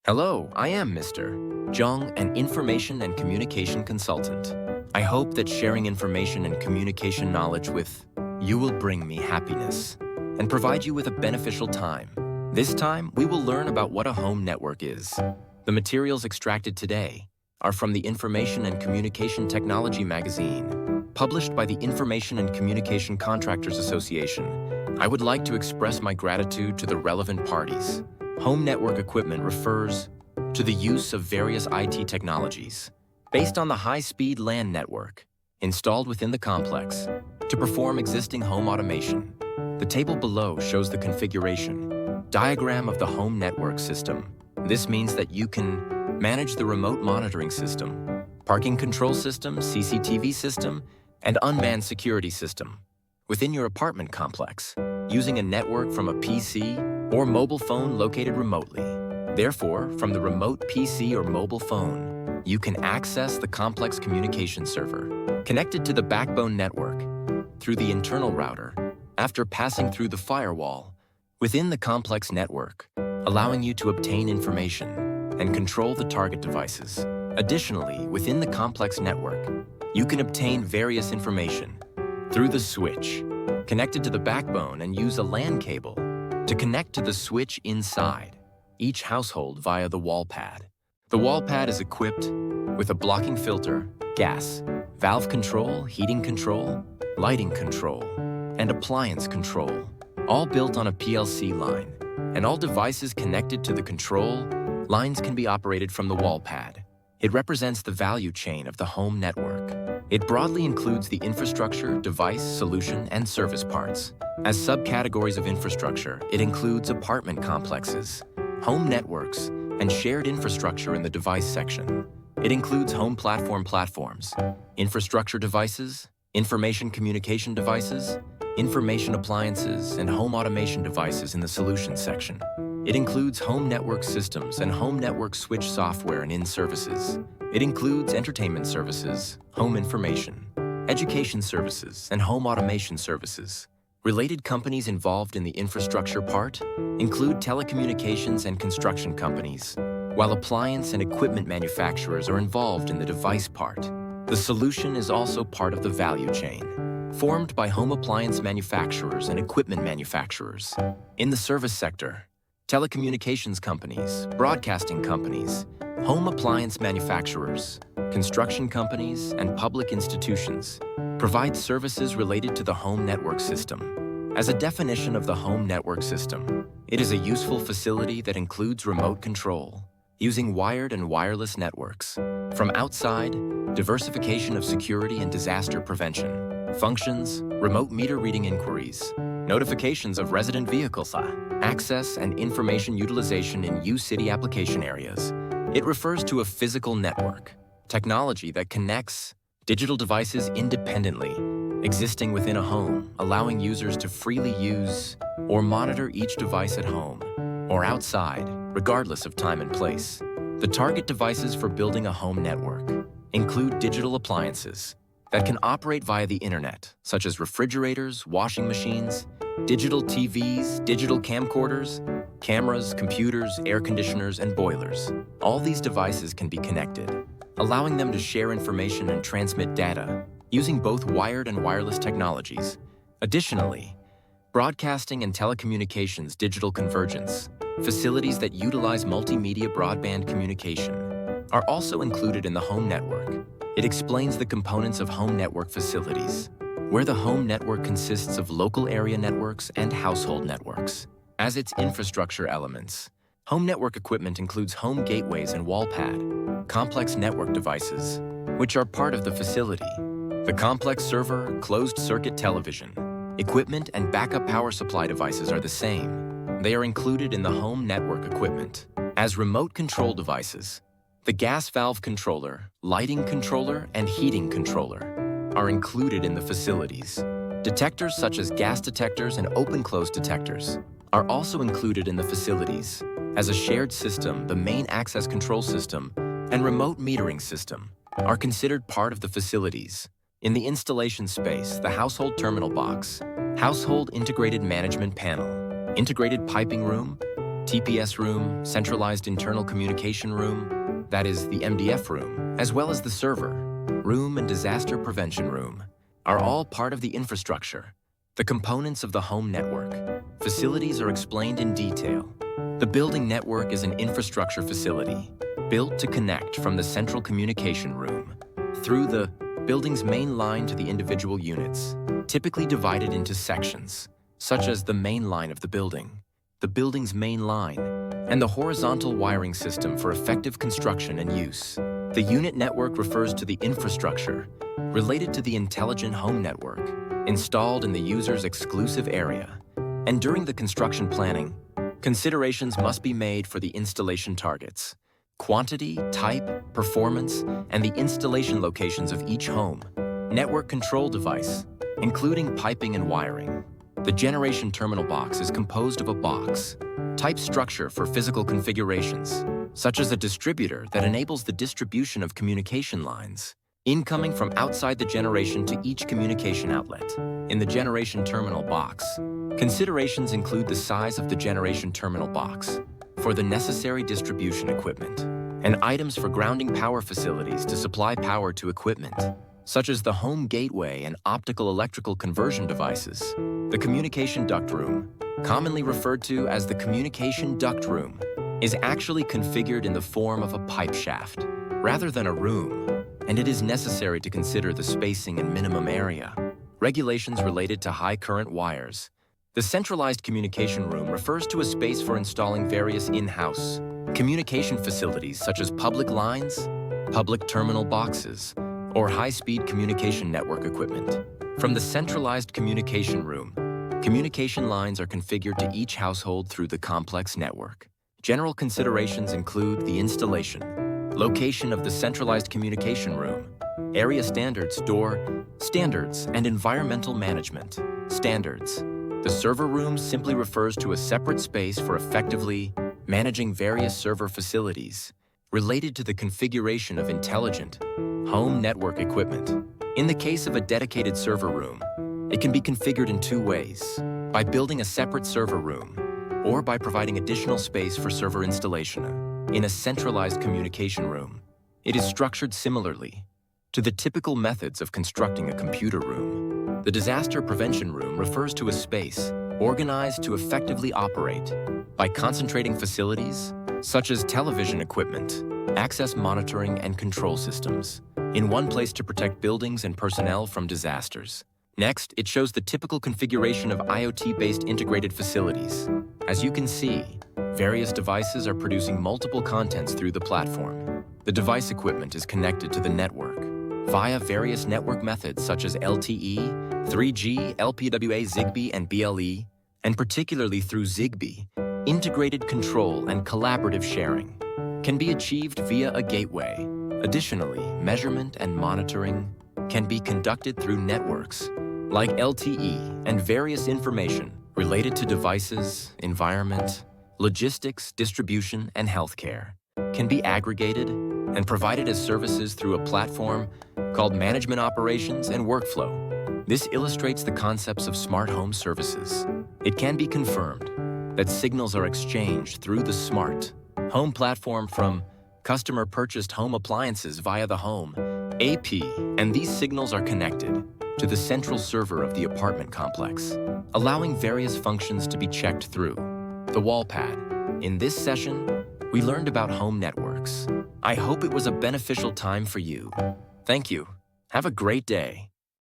Hello, I am Mr. Jung, an information and communication consultant. I hope that sharing information and communication knowledge with you will bring me happiness and provide you with a beneficial time. This time, we will learn about what a home network is. The materials extracted today are from the Information and Communication Technology magazine, published by the Information and Communication Contractors Association. I would like to express my gratitude to the relevant parties. Home network equipment refers to the use of various IT technologies based on the high-speed LAN network installed within the complex to perform existing home automation. The table below shows the configuration diagram of the home network system. This means that you can manage the remote monitoring system, parking control system, CCTV system, and unmanned security system within your apartment complex using a network from a PC or mobile phone located remotely. Therefore, from the remote PC or mobile phone, you can access the complex communication server connected to the backbone network through the internal router after passing through the firewall within the complex network, allowing you to obtain information and control the target devices. Additionally, within the complex network, you can obtain various information through the switch connected to the backbone and use a LAN cable to connect to the switch inside each household via the wall pad. The wall pad is equipped with a blocking filter, gas, valve control, heating control, lighting control, and appliance control, all built on a PLC line, and all devices connected to the control lines can be operated from the wall pad. It represents the value chain of the home network. It broadly includes the infrastructure, device, solution, and service parts. As subcategories of infrastructure, it includes apartment complexes, home networks, and shared infrastructure in the device section. It includes home platforms, infrastructure devices, information communication devices, information appliances, and home automation devices in the solutions section. It includes home network systems and home network switch software and in-services. It includes entertainment services, home information, education services, and home automation services. Related companies involved in the infrastructure part include telecommunications and construction companies, while appliance and equipment manufacturers are involved in the device part. The solution is also part of the value chain, formed by home appliance manufacturers and equipment manufacturers. In the service sector, telecommunications companies, broadcasting companies, home appliance manufacturers, construction companies, and public institutions provide services related to the home network system. As a definition of the home network system, it is a useful facility that includes remote control, using wired and wireless networks. From outside, diversification of security and disaster prevention, functions, remote meter reading inquiries, notifications of resident vehicles, access and information utilization in U-City application areas. It refers to a physical network, technology that connects digital devices independently, existing within a home, allowing users to freely use or monitor each device at home or outside, regardless of time and place. The target devices for building a home network include digital appliances that can operate via the internet, such as refrigerators, washing machines, digital TVs, digital camcorders, cameras, computers, air conditioners, and boilers. All these devices can be connected, allowing them to share information and transmit data using both wired and wireless technologies. Additionally, broadcasting and telecommunications digital convergence, facilities that utilize multimedia broadband communication, are also included in the home network. It explains the components of home network facilities, where the home network consists of local area networks and household networks. As its infrastructure elements, home network equipment includes home gateways and wall pad, complex network devices, which are part of the facility. The complex server, closed-circuit television, equipment, and backup power supply devices are the same. They are included in the home network equipment. As remote control devices, the gas valve controller, lighting controller, and heating controller are included in the facilities. Detectors such as gas detectors and open-close detectors are also included in the facilities. As a shared system, the main access control system and remote metering system are considered part of the facilities. In the installation space, the household terminal box, household integrated management panel, integrated piping room, TPS room, centralized internal communication room, that is the MDF room, as well as the server, room and disaster prevention room, are all part of the infrastructure, the components of the home network. Facilities are explained in detail. The building network is an infrastructure facility built to connect from the central communication room through the building's main line to the individual units, typically divided into sections, such as the main line of the building's main line, and the horizontal wiring system for effective construction and use. The unit network refers to the infrastructure related to the intelligent home network installed in the user's exclusive area. And during the construction planning, considerations must be made for the installation targets, quantity, type, performance, and the installation locations of each home, network control device, including piping and wiring. The generation terminal box is composed of a box-type structure for physical configurations, such as a distributor that enables the distribution of communication lines, incoming from outside the generation to each communication outlet. In the generation terminal box, considerations include the size of the generation terminal box for the necessary distribution equipment and items for grounding power facilities to supply power to equipment, such as the home gateway and optical electrical conversion devices. The communication duct room, commonly referred to as the communication duct room, is actually configured in the form of a pipe shaft rather than a room, and it is necessary to consider the spacing and minimum area. Regulations related to high current wires. The centralized communication room refers to a space for installing various in-house communication facilities such as public lines, public terminal boxes, or high-speed communication network equipment. From the centralized communication room, communication lines are configured to each household through the complex network. General considerations include the installation, location of the centralized communication room, area standards, door standards, and environmental management standards. The server room simply refers to a separate space for effectively managing various server facilities related to the configuration of intelligent home network equipment. In the case of a dedicated server room, it can be configured in two ways: by building a separate server room or by providing additional space for server installation. In a centralized communication room, it is structured similarly to the typical methods of constructing a computer room. The disaster prevention room refers to a space organized to effectively operate by concentrating facilities such as television equipment, access monitoring, and control systems in one place to protect buildings and personnel from disasters. Next, it shows the typical configuration of IoT-based integrated facilities. As you can see, various devices are producing multiple contents through the platform. The device equipment is connected to the network via various network methods such as LTE, 3G, LPWA, Zigbee, and BLE, and particularly through Zigbee. Integrated control and collaborative sharing can be achieved via a gateway. Additionally, measurement and monitoring can be conducted through networks like LTE, and various information related to devices, environment, logistics, distribution, and healthcare can be aggregated and provided as services through a platform called Management Operations and Workflow. This illustrates the concepts of smart home services. It can be confirmed that signals are exchanged through the smart home platform from customer-purchased home appliances via the home AP, and these signals are connected to the central server of the apartment complex, allowing various functions to be checked through the wall pad. In this session, we learned about home networks. I hope it was a beneficial time for you. Thank you. Have a great day.